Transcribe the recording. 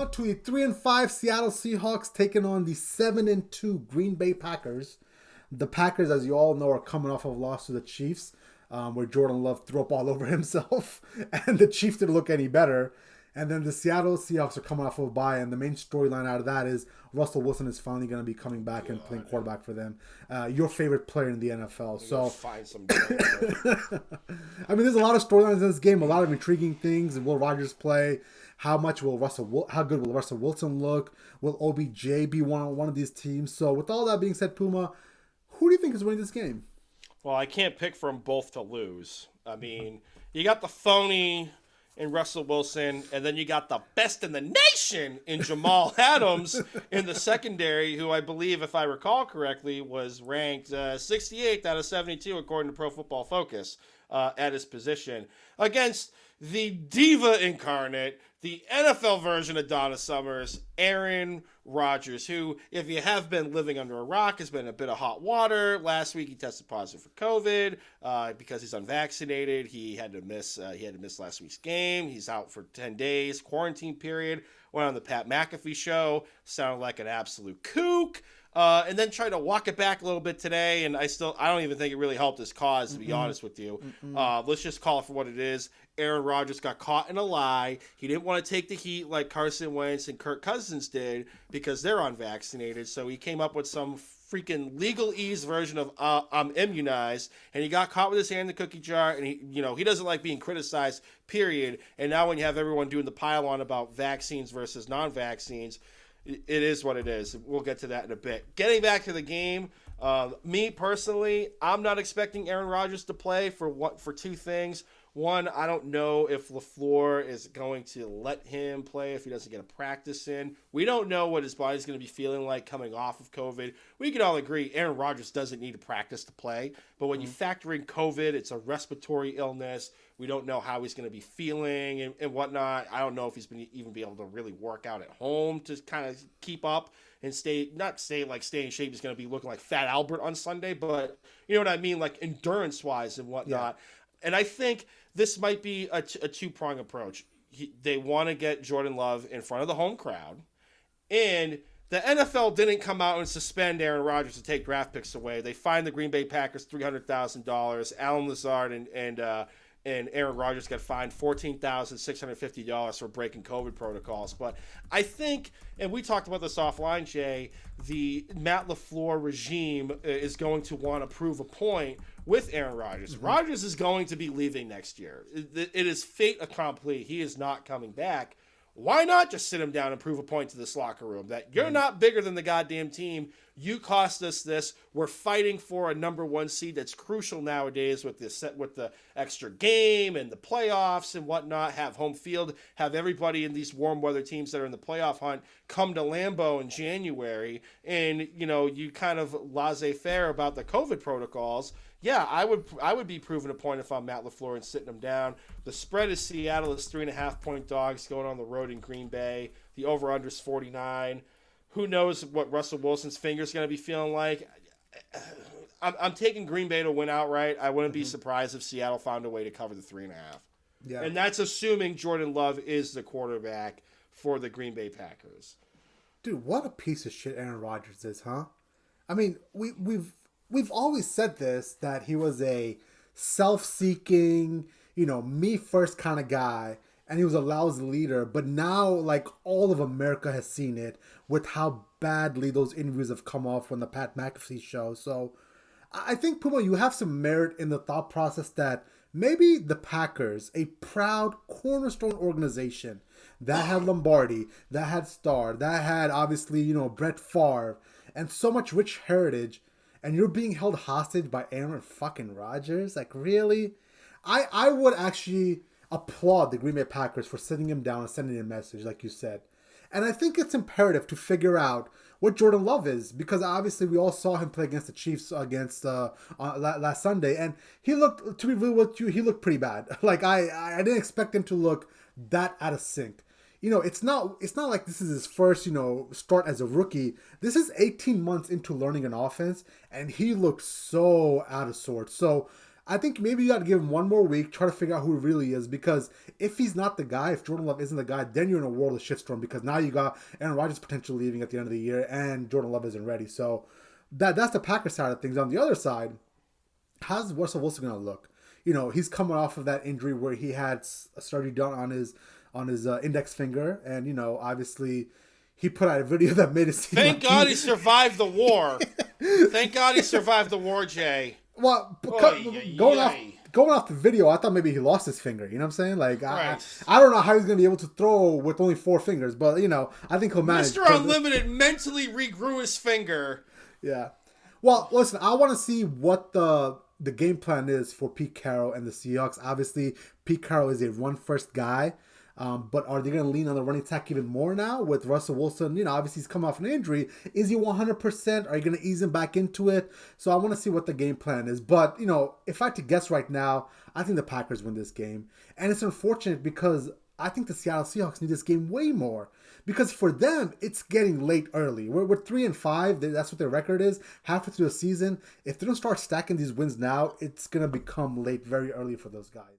on to a 3-5 Seattle Seahawks taking on the 7-2 Green Bay Packers. The Packers, as you all know, are coming off of a loss to the Chiefs, where Jordan Love threw up all over himself, and the Chiefs didn't look any better. And then the Seattle Seahawks are coming off of a bye, and the main storyline out of that is Russell Wilson is finally going to be coming back and playing quarterback for them. Your favorite player in the NFL. So find some. I mean, there's a lot of storylines in this game, a lot of intriguing things. Will Rodgers play? How good will Russell Wilson look? Will OBJ be one of these teams? So with all that being said, Puma, who do you think is winning this game? Well, I can't pick for them both to lose. I mean, you got the phony in Russell Wilson, and then you got the best in the nation in Jamal Adams in the secondary, who I believe, if I recall correctly, was ranked 68th out of 72 according to Pro Football Focus at his position, against the diva incarnate, the NFL version of Donna Summers, Aaron Rodgers, who, if you have been living under a rock, has been a bit of hot water. Last week he tested positive for COVID because he's unvaccinated. He had to miss last week's game. He's out for 10 days, quarantine period. Went on the Pat McAfee show, sounded like an absolute kook. And then tried to walk it back a little bit today, and I don't even think it really helped his cause, to be honest with you. Let's just call it for what it is. Aaron Rodgers got caught in a lie. He didn't want to take the heat like Carson Wentz and Kirk Cousins did because they're unvaccinated, so he came up with some freaking legalese version of I'm immunized, and he got caught with his hand in the cookie jar, and he doesn't like being criticized, period. And now when you have everyone doing the pile-on about vaccines versus non-vaccines, it is what it is. We'll get to that in a bit. Getting back to the game, me personally, I'm not expecting Aaron Rodgers to play for two things. One, I don't know if LaFleur is going to let him play if he doesn't get a practice in. We don't know what his body's going to be feeling like coming off of COVID. We can all agree Aaron Rodgers doesn't need a practice to play. But when you factor in COVID, it's a respiratory illness. We don't know how he's going to be feeling and whatnot. I don't know if he's been even be able to really work out at home to kind of keep up and stay in shape. He's going to be looking like Fat Albert on Sunday, but you know what I mean, like endurance-wise and whatnot. Yeah. And I think this might be a two-prong approach. They want to get Jordan Love in front of the home crowd, and the NFL didn't come out and suspend Aaron Rodgers to take draft picks away. They fined the Green Bay Packers $300,000. Alan Lazard and Aaron Rodgers got fined $14,650 for breaking COVID protocols. But I think, and we talked about this offline, Jay, the Matt LaFleur regime is going to want to prove a point with Aaron Rodgers. Mm-hmm. Rodgers is going to be leaving next year. It is fait accompli. He is not coming back. Why not just sit him down and prove a point to this locker room that you're not bigger than the goddamn team? You cost us this. We're fighting for a number one seed that's crucial nowadays with the extra game and the playoffs and whatnot. Have home field. Have everybody in these warm weather teams that are in the playoff hunt come to Lambeau in January. And you kind of laissez-faire about the COVID protocols. Yeah, I would be proving a point if I'm Matt LaFleur and sitting them down. The spread is Seattle is 3.5-point dogs going on the road in Green Bay. The over-under is 49. Who knows what Russell Wilson's finger's going to be feeling like? I'm taking Green Bay to win outright. I wouldn't be surprised if Seattle found a way to cover the 3.5. Yeah. And that's assuming Jordan Love is the quarterback for the Green Bay Packers. Dude, what a piece of shit Aaron Rodgers is, huh? I mean, we've always said this, that he was a self-seeking, me first kind of guy, and he was a lousy leader. But now, like, all of America has seen it with how badly those interviews have come off from the Pat McAfee show. So I think, Puma, you have some merit in the thought process that maybe the Packers, a proud cornerstone organization that had Lombardi, that had Starr, that had, obviously, Brett Favre, and so much rich heritage, and you're being held hostage by Aaron fucking Rodgers? Like, really? I would actually applaud the Green Bay Packers for sitting him down and sending a message, like you said. And I think it's imperative to figure out what Jordan Love is, because obviously we all saw him play against the Chiefs last Sunday, and he looked, to be real with you, he looked pretty bad. Like, I didn't expect him to look that out of sync. It's not like this is his first, start as a rookie. This is 18 months into learning an offense, and he looked so out of sorts. So I think maybe you got to give him one more week, try to figure out who he really is. Because if he's not the guy, if Jordan Love isn't the guy, then you're in a world of shitstorm. Because now you got Aaron Rodgers potentially leaving at the end of the year, and Jordan Love isn't ready. So that's the Packers side of things. On the other side, how's Russell Wilson going to look? He's coming off of that injury where he had a surgery done on his index finger, and obviously he put out a video that made it seem Thank God he survived the war. Thank God he survived the war, Jay. Well, going off the video, I thought maybe he lost his finger. You know what I'm saying? Like, I don't know how he's going to be able to throw with only 4 fingers, but, I think he'll manage. Mr. Unlimited mentally regrew his finger. Yeah. Well, listen, I want to see what the game plan is for Pete Carroll and the Seahawks. Obviously, Pete Carroll is a run-first guy. But are they going to lean on the running attack even more now with Russell Wilson? Obviously he's come off an injury. Is he 100%? Are you going to ease him back into it? So I want to see what the game plan is. But, if I had to guess right now, I think the Packers win this game. And it's unfortunate because I think the Seattle Seahawks need this game way more. Because for them, it's getting late early. We're 3-5. That's what their record is. Halfway through the season. If they don't start stacking these wins now, it's going to become late very early for those guys.